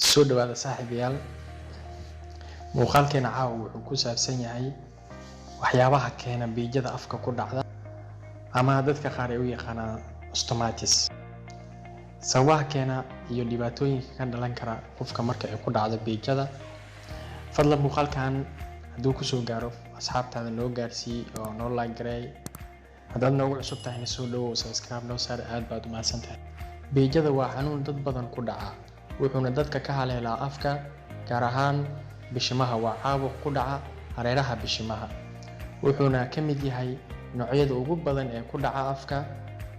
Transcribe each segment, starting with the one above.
soo dhawaada saaxiibayaal. Muuqaalkeena caawa wuxuu ku saabsan yahay waxyaabaha keena biijada afka ku dhacda ama dadka qaar ay u yaqaanaan stomatitis. Sababaha keena iyo dhibaatooyinka ka dhalan kara qofka marka ay ku dhacdo biijada. Fadlan muuqaalkan hadduu ku soo gaaro asxaabtaada noo gaarsii oo noo like gareey. Haddaad noogu cusub tahay soo dhawow subscribe noo saar, aad baad u mahadsantahay. Biijada waa xanuun dad badan ku dhaca, wuxuuna dadka ka haleelaa afka, gaar ahaan bishimaha. waa caabuq ku dhaca hareeraha bishimaha, wuxuuna ka mid yahay noocyada ugu badan ee ku dhaca afka.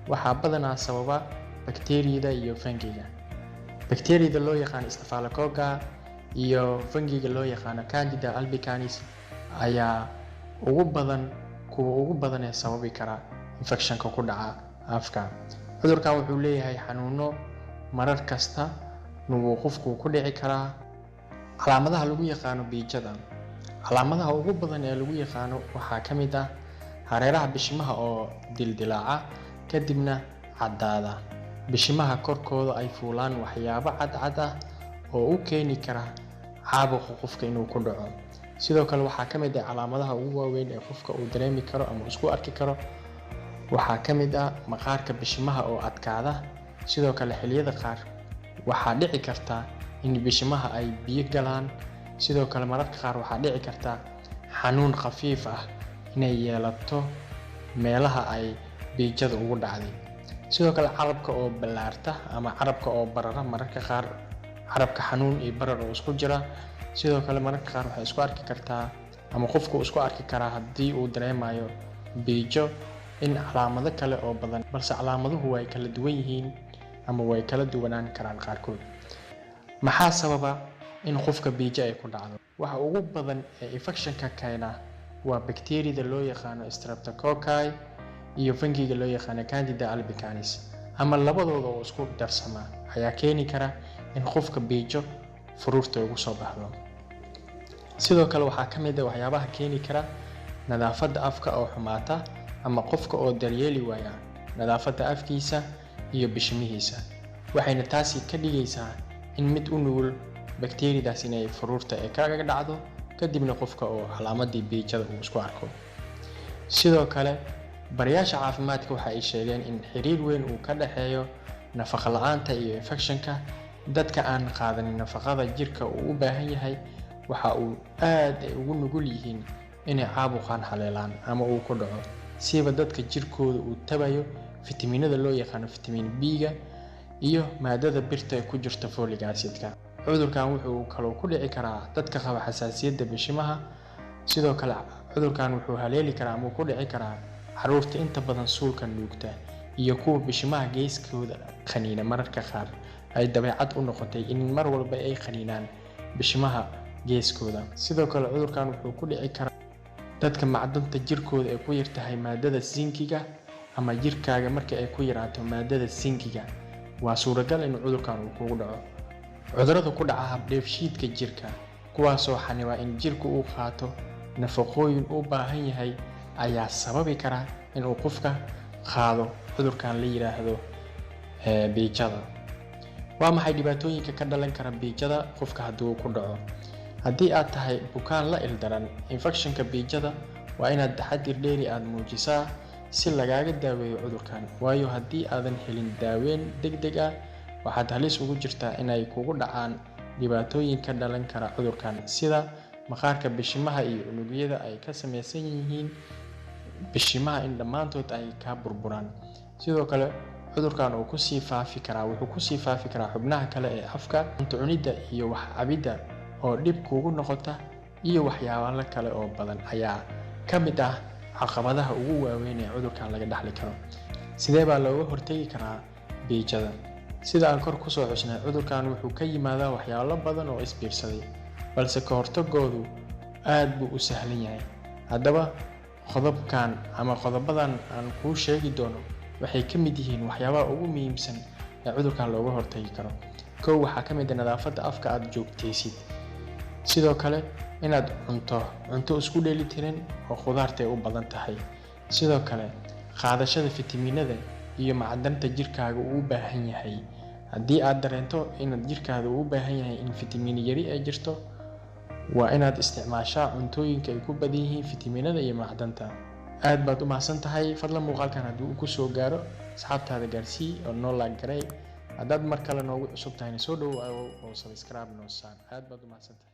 Waxaa badanaa sababa bakteeriyada iyo fungiga. Bakteeriyada loo yaqaan Staphylococcus iyo fungiga loo yaqaan Candida albicans ayaa kuwa ugu badan ee sababi kara infekshanka ku dhaca afka. Cudurkan wuxuu leeyahay xanuuno marar kasta uu qofku ku dhici karaa. Calaamadaha lagu yaqaano biijada. Calaamadaha ugu badan ee lagu yaqaano waxaa ka mid ah hareeraha bishimaha oo dildilaaca kadibna caddaada. Bishimaha korkooda ay fuulaan waxyaabo cadcad ah oo u keeni kara caabuqa qofka inuu ku dhaco. Sidoo kale waxaa ka mid ah calaamadaha ugu waaweyn ee qofka uu dareemi karo ama isku arki karo. Waxaa ka mid ah maqaarka bishimaha oo adkaada. Sidoo kale xilliyada qaar waxaa dhici karta in bishimaha ay biyo galaan. Sidoo kale mararka qaar waxaa dhici karta xanuun khafiif ah inay yeelato meelaha ay biijada ugu dhacday. Sidoo kale carabka oo ballaarta ama carabka oo barara, mararka qaar carabka xanuun iyo barar oo isku jira. Sidoo kale mararka qaar waxay isku arki kartaa ama qofku isku arki karaa haddii uu dareemayo biijo in calaamado kale oo badan, balse calaamaduhu way kala duwan yihiin ama way kala duwanaan karaan qaarkood. Maxaa sababa in qofka biijo ay ku dhacdo? Waxa ugu badan ee infekshanka keena waa bakteeriyada loo yaqaan Streptococcus iyo fungiga loo yaqaan Candida albicans, ama labadooda oo isku darsama ayaa keeni kara in qofka biijo furuurta ugu soo baxdo. Sidoo kale waxaa ka mid ah waxyaabaha keeni kara nadaafadda afka oo xumaata ama qofka oo daryeeli waaya nadaafadda afkiisa iyo bishimihiisa. Waxayna taasi ka dhigaysaa in mid u nugul bakteeriyadaas inay furuurta kaga dhacdo, kadibna qofka oo calaamadii biijada uu isku arko. Sidoo kale barayaasha caafimaadka waxa ay sheegeen in xiriir weyn uu ka dhaxeeyo nafaqo la'aanta iyo infekshanka. Dadka aan qaadanin nafaqada jirka uu u baahan yahay waxa uu aad ugu nugul yihiin inay caabuqan haleelaan ama uu ku dhaco. Siiba dadka jirkooda uu tabayo fitamiinada loo yaqaan vitamin B-ga iyo maadada birta ee ku jirta folic acid-ka. Cudurkan wuxuu kaloo ku dhici karaa dadka qaba xasaasiyadda bishimaha. Sidoo kale cudurkan wuxuu haleeli karaa ama ku dhici karaa carruurta inta badan suulka nuugta iyo kuwa bishimaha geeskooda qaniina. Mararka qaar ay dabeecad u noqotay in mar walba ay qaniinaan bishimaha geeskooda. Sidoo kale cudurkan wuxuu ku dhici karaa dadka macdanta jirkooda ay ku yartahay maadada zinkiga ama jirkaaga marka ay ku yaraato maadada zinkiga. Waa suuragal in cudurkan uu kugu dhaco. Cudurrada ku dhaca habdheefshiidka jirka, kuwaasoo xaniba in jirku uu qaato nafaqooyin u baahan yahay, ayaa sababi kara in uu qofka qaado cudurkan la yiraahdo biijada. Waa maxay dhibaatooyinka ka dhalan kara biijada qofka haddii ku dhaco? Haddii aad tahay bukaan la ildaran infekshanka biijada, waa inaad taxadir dheeri aad muujisaa si lagaaga daaweeyo cudurkan. Waayo haddii aadan helin daaweyn degdeg ah, waxaad halis ugu jirtaa inay kugu dhacaan dhibaatooyin ka dhalan kara cudurkan, sida maqaarka bishimaha iyo unugyada ay ka samaysan yihiin bishimaha in dhammaantood ay ka burburaan. Sidoo kale cudurkan wuxuu ku sii faafi karaa xubnaha kale ee afka. Cunto cunidda iyo wax cabidda oo dhib kugu noqota iyo waxyaabo kale oo badan ayaa ka mid ah caqabadaha ugu waaweyn ee cudurkan laga dhaxli karo. Sidee baa looga hortagi karaa biijada? Sida aan kor ku soo xusnay, cudurkan wuxuu ka yimaadaa waxyaabo badan oo isbiirsaday, balse ka hortagoodu aad buu u sahlan yahay. Haddaba qodobadan aan kuu sheegi doono waxay ka mid yihiin waxyaabaha ugu muhiimsan ee cudurkan looga hortagi karo. Kow, waxaa ka mid ah nadaafadda afka aad joogtaysid. Sidoo kale inaad cunto isku dheelitiran oo khudaarta u badan tahay. Sidoo kale qaadashada fitamiinada iyo macdanta jirkaaga uu u baahan yahay. haddii aad dareento inaad jirkaada u baahan yahay in fitamiin yari ay jirto, waa inaad isticmaashaa cuntooyinka ay ku badan yihiin fitamiinada iyo macdanta. aad baad u mahadsan tahay. fadlan muuqaalkan haddii uu ku soo gaaro asxaabtaada gaarsii oo noo laag garay. haddaad mar kale noogu cusub tahayna soo dhowow oo subscribe noo saar. aad baad u mahadsan tahay.